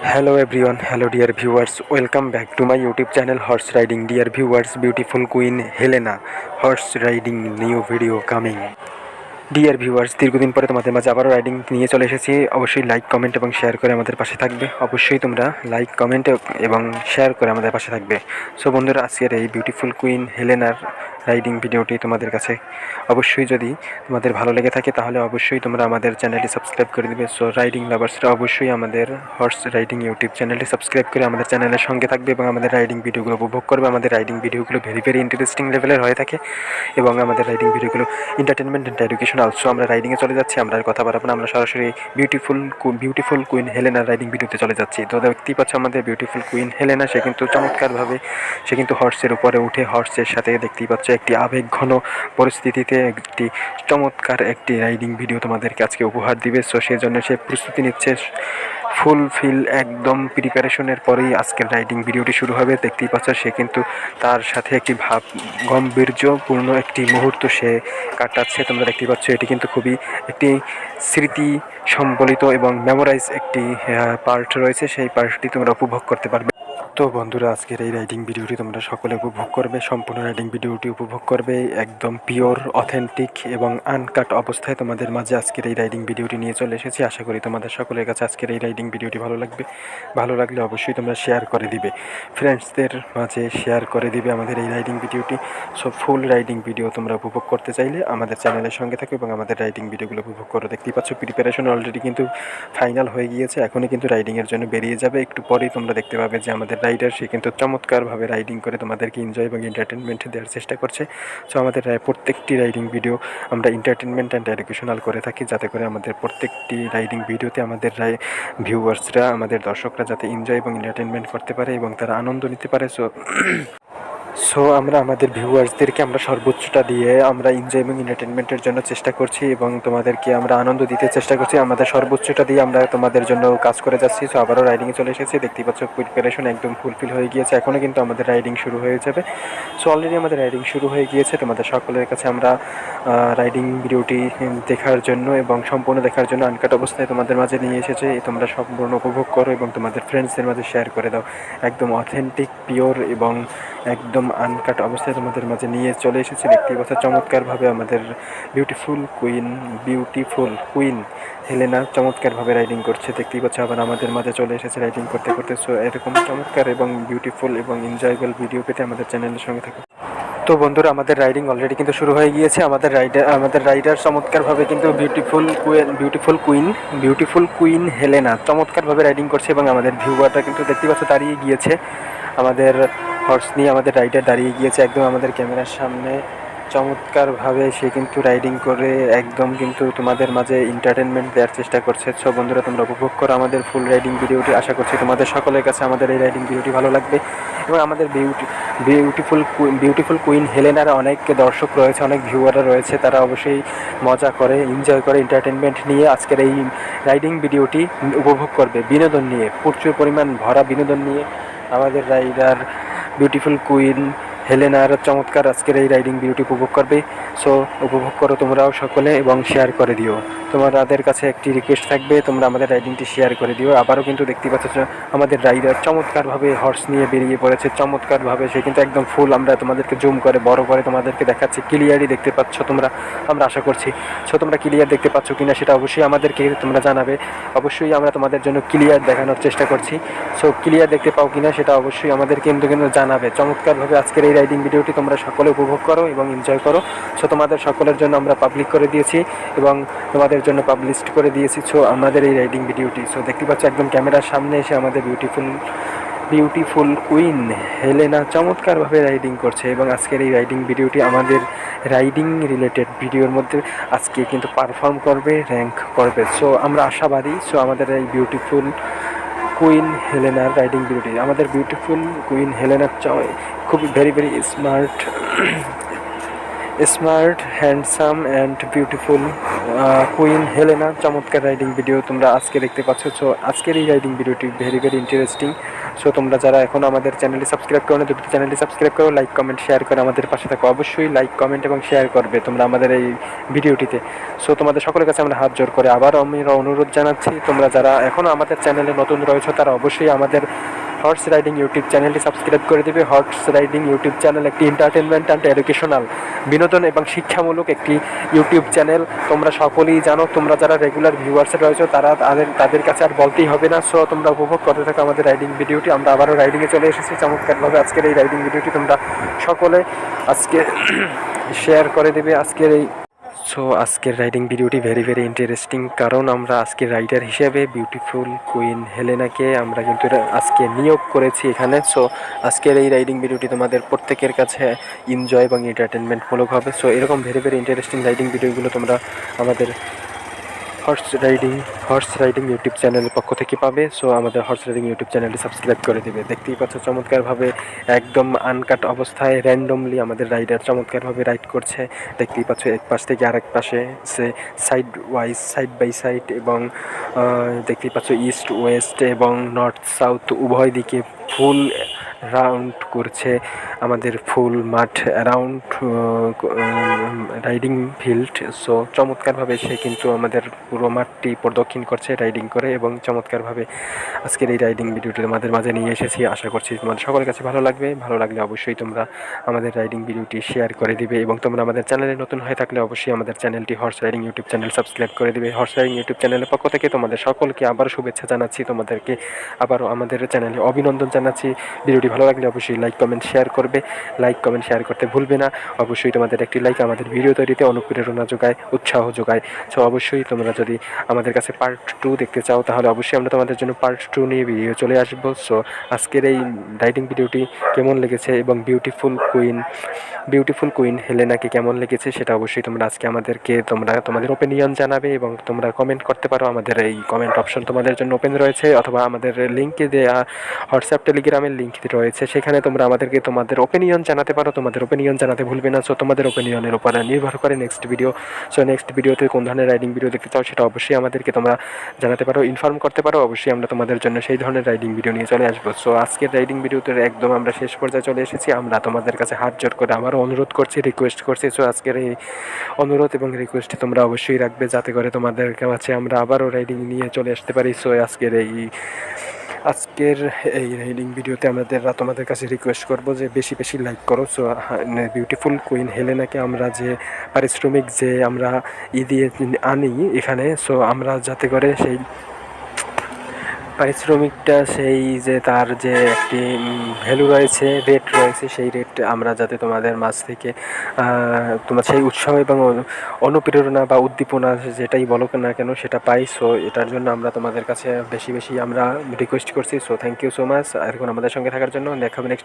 Hello everyone, hello dear viewers, welcome back to my YouTube channel Horse Riding. Dear viewers, beautiful Queen Helena horse riding new video coming. Dear viewers, দীর্ঘদিন পরে তোমাদের মাঝে আবারও riding নিয়ে চলে এসেছি। অবশ্যই লাইক কমেন্ট এবং শেয়ার করে আমাদের পাশে থাকবে। অবশ্যই তোমরা লাইক কমেন্ট এবং শেয়ার করে আমাদের পাশে থাকবে। সো বন্ধুরা, আজকের এই বিউটিফুল কুইন হেলেনার রাইডিং ভিডিওটি তোমাদের কাছে অবশ্যই যদি তোমাদের ভালো লেগে থাকে তাহলে অবশ্যই তোমরা আমাদের চ্যানেলটি সাবস্ক্রাইব করে দিবে। সো রাইডিং লাভার্সরা অবশ্যই আমাদের হর্স রাইডিং ইউটিউব চ্যানেলটি সাবস্ক্রাইব করে আমাদের চ্যানেলের সঙ্গে থাকবে এবং আমাদের রাইডিং ভিডিওগুলো উপভোগ করবে। আমাদের রাইডিং ভিডিওগুলো ভেরি ইন্টারেস্টিং লেভেলের হয়ে থাকে এবং আমাদের রাইডিং ভিডিওগুলো এন্টারটেনমেন্ট অ্যান্ড এডুকেশনাল। সো আমরা রাইডিংয়ে চলে যাচ্ছি, আমরা আর কথা বাড়াবো না, আমরা সরাসরি বিউটিফুল কুইন হেলেনার রাইডিং ভিডিওতে চলে যাচ্ছি। তো দেখতেই পাচ্ছ আমাদের বিউটিফুল কুইন হেলেনা, সে কিন্তু চমৎকারভাবে সে কিন্তু হর্সের উপরে উঠে হর্সের সাথে দেখতেই পাচ্ছ একটি আবেগঘন পরিস্থিতিতে একটি চমৎকার একটি রাইডিং ভিডিও তোমাদেরকে আজকে উপহার দিবে। সো সেজন্য সে প্রস্তুতি নিচ্ছে, ফুলফিল একদম প্রিপারেশনের পরেই আজকের রাইডিং ভিডিওটি শুরু হবে। দেখতেই পাচ্ছ সে কিন্তু তার সাথে একটি গাম্ভীর্যপূর্ণ একটি মুহূর্ত সে কাটাচ্ছে। তোমরা দেখতেই পাচ্ছ এটি কিন্তু খুবই একটি স্মৃতি সম্বলিত এবং মেমোরাইজ একটি পার্ট রয়েছে, সেই পার্টটি তোমরা উপভোগ করতে পারবে। তো বন্ধুরা, আজকের এই রাইডিং ভিডিওটি তোমরা সকলে উপভোগ করবে, সম্পূর্ণ রাইডিং ভিডিওটি উপভোগ করবে একদম পিওর অথেন্টিক এবং আনকাট অবস্থায় তোমাদের মাঝে আজকের এই রাইডিং ভিডিওটি নিয়ে চলে এসেছি। আশা করি তোমাদের সকলের কাছে আজকের এই রাইডিং ভিডিওটি ভালো লাগবে। ভালো লাগলে অবশ্যই তোমরা শেয়ার করে দিবে, ফ্রেন্ডসদের মাঝে শেয়ার করে দিবে আমাদের এই রাইডিং ভিডিওটি। সো ফুল রাইডিং ভিডিও তোমরা উপভোগ করতে চাইলে আমাদের চ্যানেলের সঙ্গে থাকো এবং আমাদের রাইডিং ভিডিওগুলো উপভোগ করো। দেখতেই পাচ্ছ প্রিপারেশন অলরেডি কিন্তু ফাইনাল হয়ে গিয়েছে, এখনই কিন্তু রাইডিংয়ের জন্য বেরিয়ে যাবে। একটু পরেই তোমরা দেখতে পাবে যে আমাদের রাইডার সে কিন্তু চমৎকারভাবে রাইডিং করে তোমাদেরকে এনজয় এবং এন্টারটেনমেন্ট দেওয়ার চেষ্টা করছে। সো আমাদের প্রত্যেকটি রাইডিং ভিডিও আমরা এন্টারটেনমেন্ট অ্যান্ড এডুকেশনাল করে থাকি, যাতে করে আমাদের প্রত্যেকটি রাইডিং ভিডিওতে আমাদের ভিউয়ার্সরা, আমাদের দর্শকরা যাতে এনজয় এবং এন্টারটেনমেন্ট করতে পারে এবং তারা আনন্দ নিতে পারে। সো আমরা আমাদের ভিউয়ার্সদেরকে আমরা সর্বোচ্চটা দিয়ে আমরা এনজয় এবং এন্টারটেনমেন্টের জন্য চেষ্টা করছি এবং তোমাদেরকে আমরা আনন্দ দিতে চেষ্টা করছি। আমাদের সর্বোচ্চটা দিয়ে আমরা তোমাদের জন্য কাজ করে যাচ্ছি। সো আবারও রাইডিংয়ে চলে এসেছি, দেখতেই পাচ্ছ প্রিপারেশন একদম ফুলফিল হয়ে গিয়েছে, এখনও কিন্তু আমাদের রাইডিং শুরু হয়ে যাবে। সো অলরেডি আমাদের রাইডিং শুরু হয়ে গিয়েছে। তোমাদের সকলের কাছে আমরা রাইডিং ভিডিওটি দেখার জন্য এবং সম্পূর্ণ দেখার জন্য আনকাট অবস্থায় তোমাদের মাঝে নিয়ে এসেছে। তোমরা সম্পূর্ণ উপভোগ করো এবং তোমাদের ফ্রেন্ডসদের মাঝে শেয়ার করে দাও। একদম অথেন্টিক, পিওর এবং একদম আনকাট অবস্থায় তোমাদের মাঝে নিয়ে চলে এসেছি। দেখতেই পাচ্ছ চমৎকারভাবে আমাদের বিউটিফুল কুইন হেলেনা চমৎকারভাবে রাইডিং করছে। দেখতেই পাচ্ছ আবার আমাদের মাঝে চলে এসেছে রাইডিং করতে করতে। সো এরকম চমৎকার এবং বিউটিফুল এবং এনজয়েবল ভিডিও পেতে আমাদের চ্যানেলের সঙ্গে থাকুন। তো বন্ধুরা, আমাদের রাইডিং অলরেডি কিন্তু শুরু হয়ে গিয়েছে। আমাদের রাইডার চমৎকারভাবে কিন্তু বিউটিফুল কুইন হেলেনা চমৎকারভাবে রাইডিং করছে এবং আমাদের ভিউয়াররা কিন্তু দেখতে পাচ্ছ দাঁড়িয়ে গিয়েছে। আমাদের হর্স নিয়ে আমাদের রাইডার দাঁড়িয়ে গিয়েছে একদম আমাদের ক্যামেরার সামনে। চমৎকারভাবে সে কিন্তু রাইডিং করে একদম কিন্তু তোমাদের মাঝে এন্টারটেনমেন্ট দেওয়ার চেষ্টা করছে। সো বন্ধুরা, তোমরা উপভোগ করো আমাদের ফুল রাইডিং ভিডিওটি। আশা করছি তোমাদের সকলের কাছে আমাদের এই রাইডিং ভিডিওটি ভালো লাগবে এবং আমাদের বিউটিফুল কুইন হেলেনার অনেক দর্শক রয়েছে, অনেক ভিউয়াররা রয়েছে, তারা অবশ্যই মজা করে, এনজয় করে, এন্টারটেনমেন্ট নিয়ে আজকের এই রাইডিং ভিডিওটি উপভোগ করবে, বিনোদন নিয়ে, প্রচুর পরিমাণ ভরা বিনোদন নিয়ে আমাদের রাইডার বিউটিফুল কুইন হেলেনার চমৎকার আজকের এই রাইডিং ভিডিওটি উপভোগ করবে। সো উপভোগ করো তোমরাও সকলে এবং শেয়ার করে দিও। তোমাদের কাছে একটি রিকোয়েস্ট থাকবে, তোমরা আমাদের রাইডিংটি শেয়ার করে দিও। আবারও কিন্তু দেখতে পাচ্ছ আমাদের রাইডার চমৎকারভাবে হর্স নিয়ে বেরিয়ে পড়েছে, চমৎকারভাবে সে কিন্তু একদম ফুল, আমরা তোমাদেরকে জুম করে বড় করে তোমাদেরকে দেখাচ্ছি, ক্লিয়ারই দেখতে পাচ্ছ তোমরা, আমরা আশা করছি। সো তোমরা ক্লিয়ার দেখতে পাচ্ছ কিনা সেটা অবশ্যই আমাদেরকে তোমরা জানাবে। অবশ্যই আমরা তোমাদের জন্য ক্লিয়ার দেখানোর চেষ্টা করছি। সো ক্লিয়ার দেখতে পাও কিনা সেটা অবশ্যই আমাদেরকে কিন্তু জানাবে। চমৎকারভাবে আজকের এই রাইডিং ভিডিওটি তোমরা সকলে উপভোগ করো এবং এনজয় করো। সো তোমাদের সকলের জন্য আমরা পাবলিক করে দিয়েছি এবং তোমাদের জন্য পাবলিশড করে দিয়েছি সো আমাদের এই রাইডিং ভিডিওটি। সো দেখতে পাচ্ছ একদম ক্যামেরার সামনে এসে আমাদের বিউটিফুল কুইন হেলেনা চমৎকারভাবে রাইডিং করছে এবং আজকের এই রাইডিং ভিডিওটি আমাদের রাইডিং রিলেটেড ভিডিওর মধ্যে আজকে কিন্তু পারফর্ম করবে, র্যাঙ্ক করবে। সো আমরা আশাবাদী। সো আমাদের এই বিউটিফুল কুইন হেলেনার রাইডিং ভিডিওটি, আমাদের বিউটিফুল কুইন হেলেনার খুব very smart handsome and beautiful queen Helena চমৎকার রাইডিং ভিডিও তোমরা আজকে দেখতে পাচ্ছ। সো আজকের এই রাইডিং ভিডিওটি ভেরি ইন্টারেস্টিং। সো তোমরা যারা এখন আমাদের চ্যানেলটি সাবস্ক্রাইব করো না, দ্রুত চ্যানেলটি সাবস্ক্রাইব করো, লাইক কমেন্ট শেয়ার করে আমাদের পাশে থাকো। অবশ্যই লাইক কমেন্ট এবং শেয়ার করবে তোমরা আমাদের এই ভিডিওটিতে। সো তোমাদের সকলের কাছে আমরা হাত জোর করে আবার আমরা অনুরোধ জানাচ্ছি, তোমরা যারা এখনও আমাদের চ্যানেলে নতুন রয়েছে তারা অবশ্যই আমাদের হর্স রাইডিং ইউটিউব চ্যানেলটি সাবস্ক্রাইব করে দেবে। হর্স রাইডিং ইউটিউব চ্যানেল একটি এন্টারটেনমেন্ট অ্যান্ড এডুকেশনাল, বিনোদন এবং শিক্ষামূলক একটি ইউটিউব চ্যানেল। তোমরা সকলেই জানো, তোমরা যারা রেগুলার ভিউয়ার্সে রয়েছে তারা তাদের কাছে আর বলতেই হবে না। সো তোমরা উপভোগ করতে থাকো আমাদের রাইডিং ভিডিওটি। আমরা আবারও রাইডিংয়ে চলে এসেছি চমৎকারভাবে। আজকের এই রাইডিং ভিডিওটি তোমরা সকলে আজকে শেয়ার করে দেবে আজকের এই। সো আজকের রাইডিং ভিডিওটি ভেরি ভেরি ইন্টারেস্টিং, কারণ আমরা আজকের রাইডার হিসেবে বিউটিফুল কুইন হেলেনাকে আমরা কিন্তু আজকে নিয়োগ করেছি এখানে। সো আজকের এই রাইডিং ভিডিওটি তোমাদের প্রত্যেকের কাছে এনজয় এবং এন্টারটেনমেন্টমূলক হবে। সো এরকম ভেরি ভেরি ইন্টারেস্টিং রাইডিং ভিডিওগুলো তোমরা আমাদের হর্স রাইডিং ইউটিউব চ্যানেলের পক্ষ থেকে পাবে। সো আমাদের হর্স রাইডিং ইউটিউব চ্যানেলটি সাবস্ক্রাইব করে দেবে। দেখতেই পাচ্ছ চমৎকারভাবে একদম আনকাট অবস্থায় র্যান্ডমলি আমাদের রাইডার চমৎকারভাবে রাইড করছে। দেখতেই পাচ্ছ এক পাশ থেকে আরেক পাশে সে সাইড বাই সাইড, এবং দেখতেই পাচ্ছ ইস্ট ওয়েস্ট এবং নর্থ সাউথ উভয় দিকে ফুল রাউন্ড করছে আমাদের ফুল মাঠ অ্যারাউন্ড রাইডিং ফিল্ড। সো চমৎকারভাবে সে কিন্তু আমাদের পুরো মাঠটি প্রদক্ষিণ করছে রাইডিং করে, এবং চমৎকারভাবে আজকের এই রাইডিং ভিডিওটি তোমাদের মাঝে নিয়ে এসেছি। আশা করছি তোমাদের সকলের কাছে ভালো লাগবে। ভালো লাগলে অবশ্যই তোমরা আমাদের রাইডিং ভিডিওটি শেয়ার করে দিবে, এবং তোমরা আমাদের চ্যানেলে নতুন হয়ে থাকলে অবশ্যই আমাদের চ্যানেলটি horse riding YouTube channel subscribe করে দিবে। হর্স রাইডিং ইউটিউব চ্যানেলের পক্ষ থেকে তোমাদের সকলকে আবার শুভেচ্ছা জানাচ্ছি, তোমাদেরকে আবারও আমাদের চ্যানেলে অভিনন্দন জানাচ্ছি। ভিডিওটি ভালো লাগলে অবশ্যই লাইক কমেন্ট শেয়ার করবে, লাইক কমেন্ট শেয়ার করতে ভুলবে না। অবশ্যই তোমাদের একটি লাইক আমাদের ভিডিও তৈরিতে অনুপ্রেরণা যোগায়, উৎসাহ যোগায়। সো অবশ্যই তোমরা যদি আমাদের কাছে পার্ট 2 দেখতে চাও তাহলে অবশ্যই আমরা তোমাদের জন্য পার্ট 2 নিয়ে ভিডিও চলে আসবো। সো আজকের এই রাইডিং ভিডিওটি কেমন লেগেছে এবং বিউটিফুল কুইন হেলেনাকে কেমন লেগেছে সেটা অবশ্যই তোমরা আজকে আমাদেরকে তোমাদের ওপিনিয়ন জানাবে, এবং তোমরা কমেন্ট করতে পারো। আমাদের এই কমেন্ট অপশন তোমাদের জন্য ওপেন রয়েছে, অথবা আমাদের লিঙ্কে দেওয়া হোয়াটসঅ্যাপ টেলিগ্রামের লিঙ্ক রয়েছে, সেখানে তোমরা আমাদেরকে তোমাদের ওপিনিয়ন জানাতে পারো। তোমাদের ওপিনিয়ন জানাতে ভুলবে না। সো তোমাদের ওপিনিয়নের উপর নির্ভর করে নেক্সট ভিডিও। সো নেক্সট ভিডিওতে কোন ধরনের রাইডিং ভিডিও দেখতে চাও সেটা অবশ্যই আমাদেরকে তোমরা জানাতে পারো, ইনফর্ম করতে পারো। অবশ্যই আমরা তোমাদের জন্য সেই ধরনের রাইডিং ভিডিও নিয়ে চলে আসবো। সো আজকের রাইডিং ভিডিওতে একদম আমরা শেষ পর্যায়ে চলে এসেছি। আমরা তোমাদের কাছে হাত জোর করে আবারও অনুরোধ করছি, রিকোয়েস্ট করছি। সো আজকের এই অনুরোধ এবং রিকোয়েস্টটি তোমরা অবশ্যই রাখবে, যাতে করে তোমাদের কাছে আমরা আবারও রাইডিং নিয়ে চলে আসতে পারি। সো আজকের এই রাইডিং ভিডিওতে তোমাদের কাছে রিকোয়েস্ট করব যে বেশি বেশি লাইক করো। সো বিউটিফুল কুইন হেলেনাকে আমরা যে পারিশ্রমিক যে আমরা দিয়ে আনি এখানে, সো আমরা যাতে করে সেই পারিশ্রমিকটা সেই যে তার যে একটি ভ্যালু রয়েছে, রেট রয়েছে, সেই রেট আমরা যাতে তোমাদের মাঝ থেকে তোমার সেই উৎসাহ এবং অনুপ্রেরণা বা উদ্দীপনা যেটাই বলো না কেন সেটা পাই। সো এটার জন্য আমরা তোমাদের কাছে বেশি বেশি আমরা রিকোয়েস্ট করছি। So thank you so much এখন আমাদের সঙ্গে থাকার জন্য। দেখা হবে নেক্সট